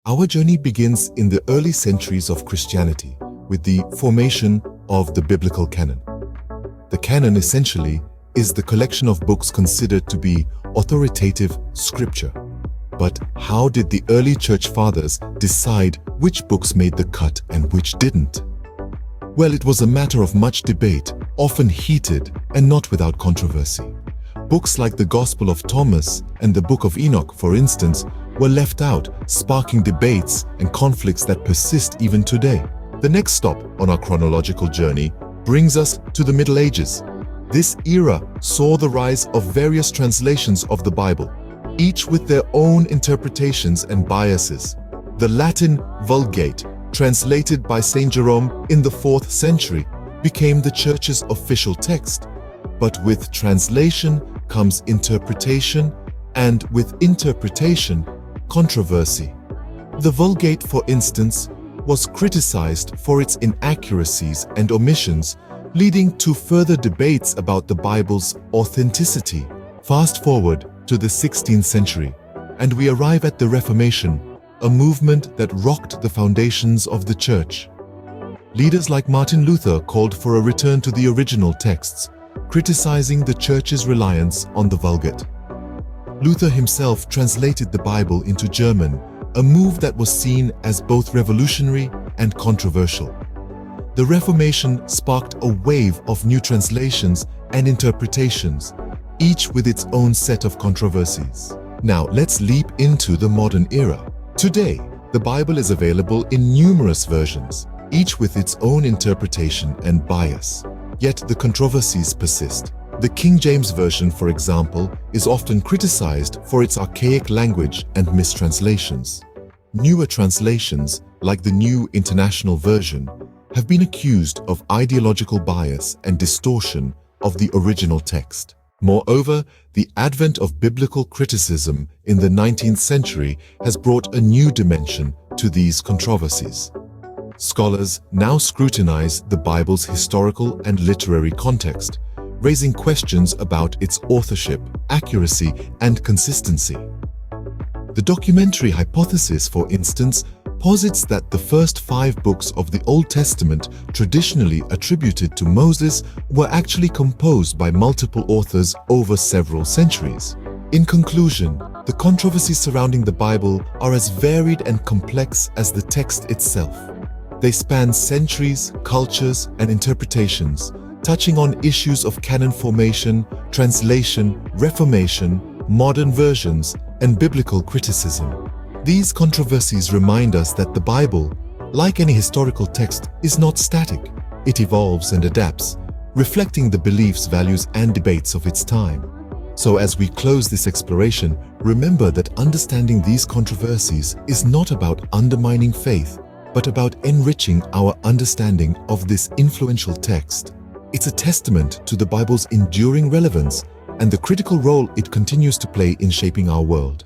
Our journey begins in the early centuries of Christianity with the formation of the biblical canon. The canon essentially is the collection of books considered to be authoritative scripture. But how did the early church fathers decide which books made the cut and which didn't? Well, it was a matter of much debate, often heated and not without controversy. Books like the Gospel of Thomas and the Book of Enoch, for instance, were left out, sparking debates and conflicts that persist even today. The next stop on our chronological journey brings us to the Middle Ages. This era saw the rise of various translations of the Bible, each with their own interpretations and biases. The Latin Vulgate, translated by Saint Jerome in the 4th century, became the Church's official text. But with translation comes interpretation, and with interpretation, controversy. The Vulgate, for instance, was criticized for its inaccuracies and omissions, leading to further debates about the Bible's authenticity. Fast forward to the 16th century, and we arrive at the Reformation, a movement that rocked the foundations of the Church. Leaders like Martin Luther called for a return to the original texts, criticizing the Church's reliance on the Vulgate. Luther himself translated the Bible into German, a move that was seen as both revolutionary and controversial. The Reformation sparked a wave of new translations and interpretations, each with its own set of controversies. Now, let's leap into the modern era. Today, the Bible is available in numerous versions, each with its own interpretation and bias. Yet the controversies persist. The King James Version, for example, is often criticized for its archaic language and mistranslations. Newer translations, like the New International Version, have been accused of ideological bias and distortion of the original text. Moreover, the advent of biblical criticism in the 19th century has brought a new dimension to these controversies. Scholars now scrutinize the Bible's historical and literary context, raising questions about its authorship, accuracy, and consistency. The documentary hypothesis, for instance, posits that the first 5 books of the Old Testament traditionally attributed to Moses were actually composed by multiple authors over several centuries. In conclusion, the controversies surrounding the Bible are as varied and complex as the text itself. They span centuries, cultures, and interpretations, touching on issues of canon formation, translation, reformation, modern versions, and biblical criticism. These controversies remind us that the Bible, like any historical text, is not static. It evolves and adapts, reflecting the beliefs, values, and debates of its time. So as we close this exploration, remember that understanding these controversies is not about undermining faith, but about enriching our understanding of this influential text. It's a testament to the Bible's enduring relevance and the critical role it continues to play in shaping our world.